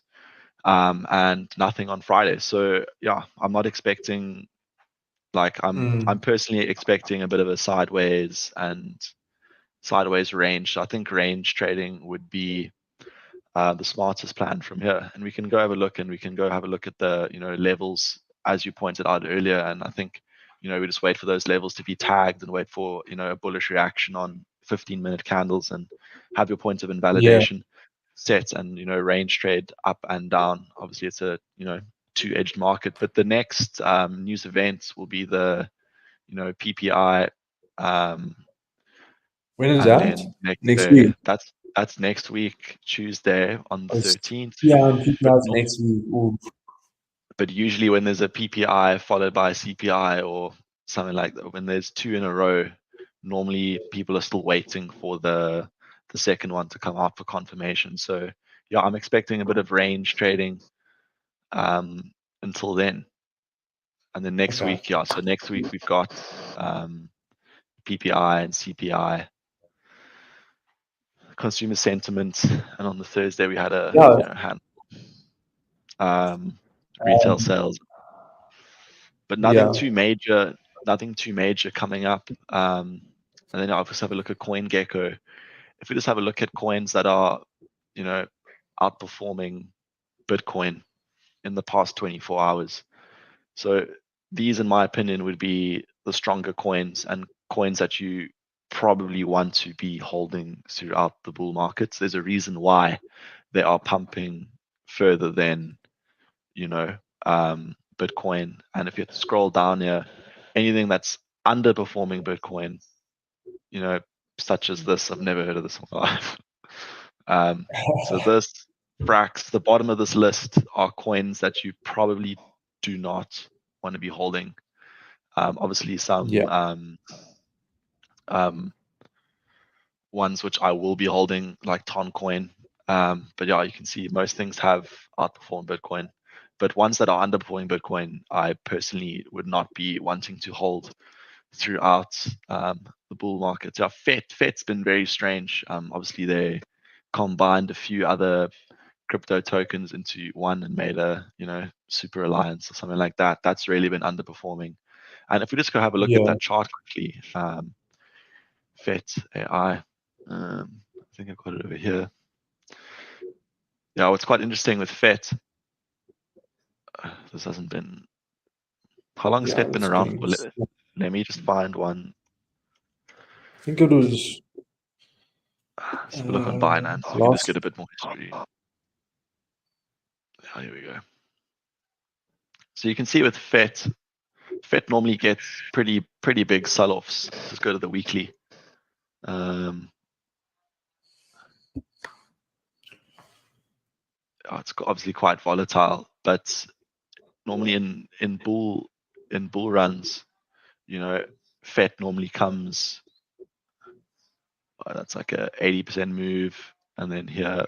and nothing on Friday. So yeah, I'm not expecting, like I'm personally expecting a bit of a sideways range. I think range trading would be the smartest plan from here, and we can go have a look, and we can go have a look at the levels as you pointed out earlier. And I think we just wait for those levels to be tagged and wait for a bullish reaction on 15-minute candles and have your points of yeah, invalidation. set and range trade up and down. Obviously, it's a two-edged market. But the next news events will be the PPI. When is and that? then Next week. That's next week, Tuesday on the 13th. Yeah, PPI's next week. Ooh. But usually when there's a PPI followed by a CPI or something like that, when there's two in a row, normally people are still waiting for the second one to come out for confirmation. So yeah, I'm expecting a bit of range trading until then. And then next week, yeah, so next week we've got PPI and CPI, consumer sentiment, and on the Thursday we had a retail sales, but nothing too major coming up. And then I'll just have a look at CoinGecko. If we just have a look at coins that are outperforming Bitcoin in the past 24 hours, so these in my opinion would be the stronger coins and coins that you probably want to be holding throughout the bull markets. There's a reason why they are pumping further than Bitcoin. And if you scroll down here, anything that's underperforming Bitcoin, such as this, I've never heard of this in my life. So this Frax, the bottom of this list are coins that you probably do not want to be holding. Obviously some ones which I will be holding, like Toncoin. But yeah, you can see most things have outperformed Bitcoin. But ones that are underperforming Bitcoin, I personally would not be wanting to hold throughout the bull market. Yeah, FET's been very strange. Obviously, they combined a few other crypto tokens into one and made a super alliance or something like that. That's really been underperforming. And if we just go have a look at that chart quickly, FET AI. I think I've got it over here. Yeah, what's quite interesting with FET, this hasn't been. How long has FET been around? Well, let me just find one. I think it was. Let's have a look on Binance. We can just get a bit more history. Oh, here we go. So you can see with FET normally gets pretty big sell-offs. Let's go to the weekly. It's obviously quite volatile, but normally in bull runs, FET normally comes. That's like a 80% move, and then here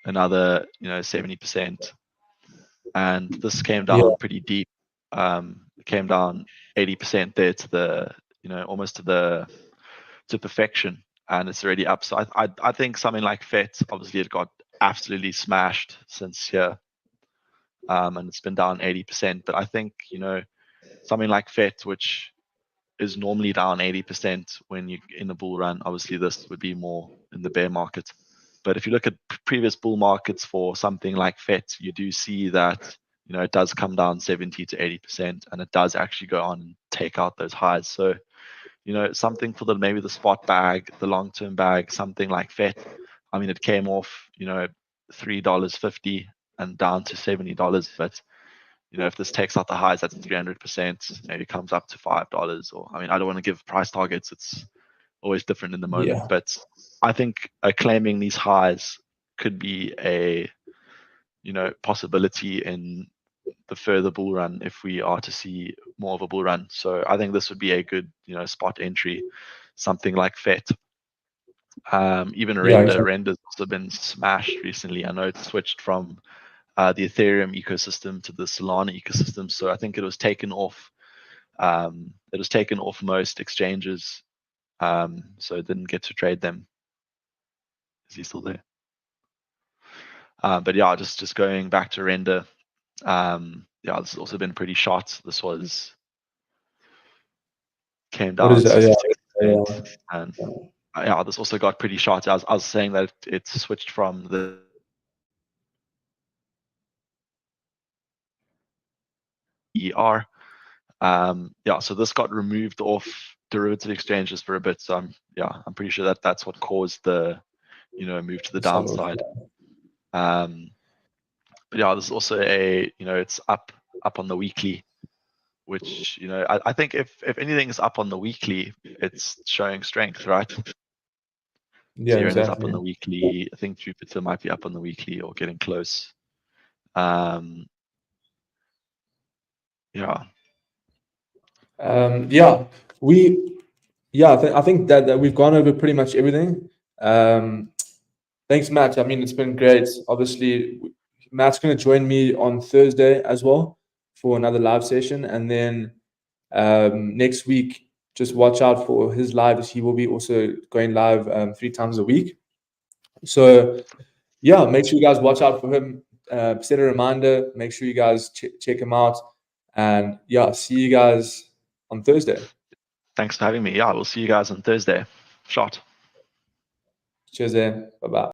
another 70%, and this came down pretty deep. It came down 80% there to the almost to perfection, and it's already up. So I think something like FET, obviously it got absolutely smashed since here, and it's been down 80%. But I think something like FET, which is normally down 80% when you're in a bull run, obviously this would be more in the bear market. But if you look at previous bull markets for something like FET, you do see that it does come down 70 to 80%, and it does actually go on and take out those highs. So something for maybe the spot bag, the long-term bag, something like FET. I mean, it came off $3.50 and down to $70, but if this takes out the highs, that's 300%. Maybe comes up to $5, or I don't want to give price targets. It's always different in the moment, but I think claiming these highs could be a possibility in the further bull run if we are to see more of a bull run. So I think this would be a good spot entry, something like FET. Even Render's also been smashed recently. I know it switched from the Ethereum ecosystem to the Solana ecosystem, so I think it was taken off. It was taken off most exchanges, so it didn't get to trade them. Is he still there? But yeah, just going back to Render. Yeah, this has also been pretty short. This came down 66%, and yeah, this also got pretty short. I was saying that it switched from the ER. Yeah, so this got removed off derivative exchanges for a bit. So I'm pretty sure that's what caused the move to the Some of- downside. But yeah, there's also it's up on the weekly, which I think if anything is up on the weekly, it's showing strength, right? Yeah, Ethereum is up exactly. on the weekly. I think Jupiter might be up on the weekly or getting close. Yeah. Yeah, I think that we've gone over pretty much everything. Thanks, Matt. I mean, it's been great. Obviously, Matt's going to join me on Thursday as well for another live session, and then next week, just watch out for his lives. He will be also going live 3 times a week. So yeah, make sure you guys watch out for him. Set a reminder. Make sure you guys check him out. And yeah, see you guys on Thursday. Thanks for having me. Yeah, we'll see you guys on Thursday. Shot. Cheers, then. Bye bye.